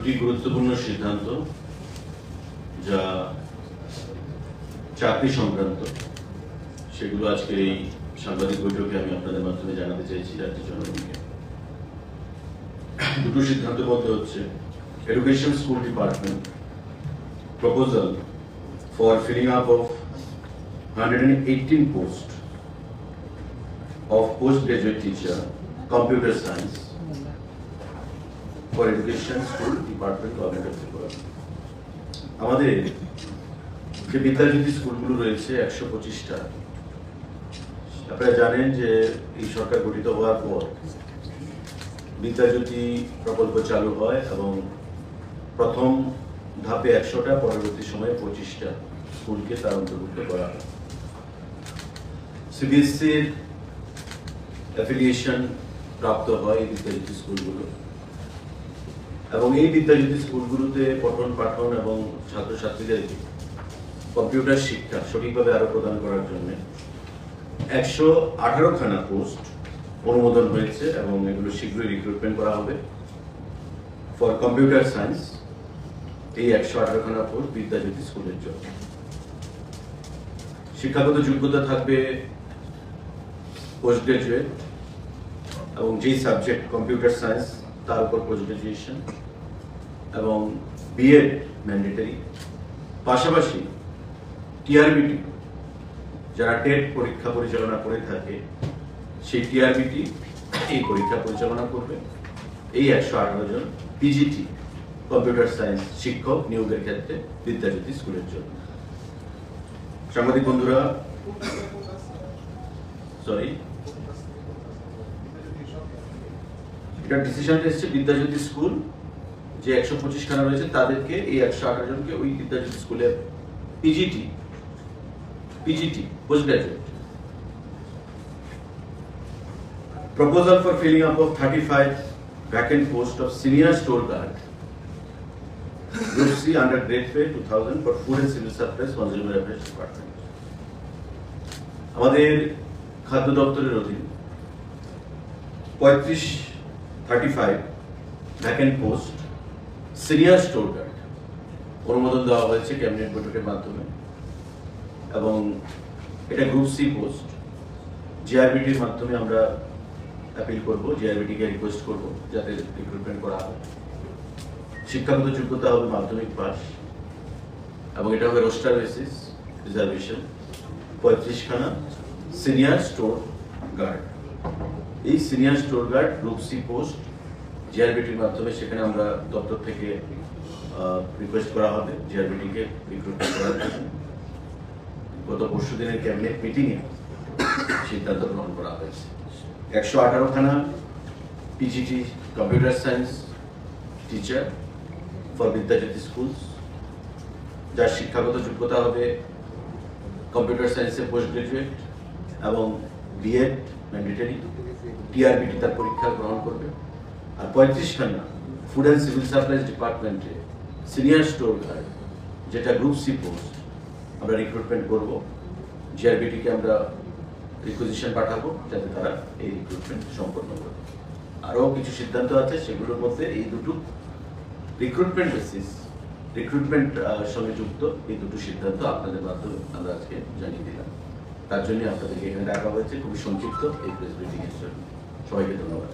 একটি গুরুত্বপূর্ণ সিদ্ধান্ত যা চাকরি সংক্রান্ত সেগুলো আজকের এই সাংবাদিক বৈঠকে আমি আপনাদের মাধ্যমে জানাতে চাইছি রাজ্যের জনগণকে। দুটো সিদ্ধান্তের মধ্যে হচ্ছে education school department proposal for filling up of 118 post of postgraduate teacher, computer science for education school department government of Tripura। আমাদের যে বিদ্যাজ্যোতি স্কুলগুলো রয়েছে 125টা, আপনারা জানেন যে এই সরকার গঠিত হওয়ার পর বিদ্যাজ্যোতি প্রকল্প চালু হয় এবং প্রথম ধাপে 100টা, পরবর্তী সময়ে 25টা স্কুলকে তার অন্তর্ভুক্ত করা হয়। সিবিএসসির অ্যাফিলিয়েশন প্রাপ্ত হয় এই বিদ্যাজ্যোতি স্কুলগুলো এবং এই বিদ্যাজ্যোতি স্কুলগুলোতে পঠন পাঠন এবং ছাত্রছাত্রীদেরকে কম্পিউটার শিক্ষা সঠিকভাবে আরো প্রদান করার জন্য 118খানা পোস্ট অনুমোদন হয়েছে এবং এগুলো শীঘ্রই রিক্রুটমেন্ট করা হবে ফর কম্পিউটার সায়েন্স। এই 118খানা পোস্ট বিদ্যাজ্যোতি স্কুলের জন্য। শিক্ষাগত যোগ্যতা থাকবে পোস্ট গ্রাজুয়েট এবং যেই সাবজেক্ট কম্পিউটার সায়েন্স তার উপর পোস্ট গ্রাজুয়েশন এবং বিএড ম্যান্ডেটরি। পাশাপাশি টিআরবিটি যারা টেট পরীক্ষা পরিচালনা করে থাকে সেই টিআরবিটি এই পরীক্ষা পরিচালনা করবে। এই 118 জন পিজিটি কম্পিউটার সায়েন্স শিক্ষক নিয়োগের ক্ষেত্রে বিদ্যাজ্যোতি স্কুলের জন্য। সাংবাদিক বন্ধুরা, এটা ডিসিশনটা এসেছে বিদ্যাজ্যোতি স্কুল যে 125খানা রয়েছে তাদেরকে এই 118 জনকে ওই বিদ্যাজ্যোতি স্কুলে PGT post graduate proposal for filling up of 35 vacant post of senior store guard Group C under grade pay 2000 for food and civil supplies consumer affairs department। আমাদের খাদ্য দপ্তরের অধীনে 35 vacant post senior store guard অনুমোদন দেওয়া হয়েছে cabinet বৈঠকের মাধ্যমে এবং এটা গ্রুপ সি পোস্ট। জিআরবিটির মাধ্যমে আমরা অ্যাপিল করব, জিআরবিটিকে রিকোয়েস্ট করব যাতে রিক্রুটমেন্ট করা হয়। শিক্ষাগত যোগ্যতা হবে মাধ্যমিক পাস এবং এটা হবে রোস্টার বেসিস রিজার্ভেশন। 35খানা সিনিয়র স্টোর গার্ড, এই senior store guard group C post জিআরবিটির মাধ্যমে সেখানে আমরা দপ্তর থেকে রিকোয়েস্ট করা হবে জিআরবিটিকে রিক্রুটমেন্ট করার জন্য। গত পরশু দিনের ক্যাবিনেট মিটিংয়ে সিদ্ধান্ত গ্রহণ করা হয়েছে। 118খানা PGT computer science teacher for Vidyajyoti schools, যার শিক্ষাগত যোগ্যতা হবে কম্পিউটার সায়েন্সে পোস্ট গ্রাজুয়েট এবং বিএড ম্যান্ডেটরি। টিআরবিটি তার পরীক্ষা গ্রহণ করবে। আর 35খানা ফুড অ্যান্ড সিভিল সাপ্লাইজ ডিপার্টমেন্টে সিনিয়র স্টোর গার্ড যেটা গ্রুপ সি পোস্ট আমরা রিক্রুটমেন্ট করব। জিআরবিটিকে আমরা রিকুইজিশন পাঠাবো যাতে তারা এই রিক্রুটমেন্ট সম্পন্ন করে। আরও কিছু সিদ্ধান্ত আছে, সেগুলোর মধ্যে এই দুটো রিক্রুটমেন্ট বেসিস রিক্রুটমেন্ট সঙ্গে যুক্ত এই দুটো সিদ্ধান্ত আপনাদের মাধ্যমে আমরা আজকে জানিয়ে দিলাম। তার জন্য আপনাদেরকে এখানে ডাকা হয়েছে। খুবই সংক্ষিপ্ত এই প্রেস ব্রিফিং এর জন্য। সবাইকে ধন্যবাদ।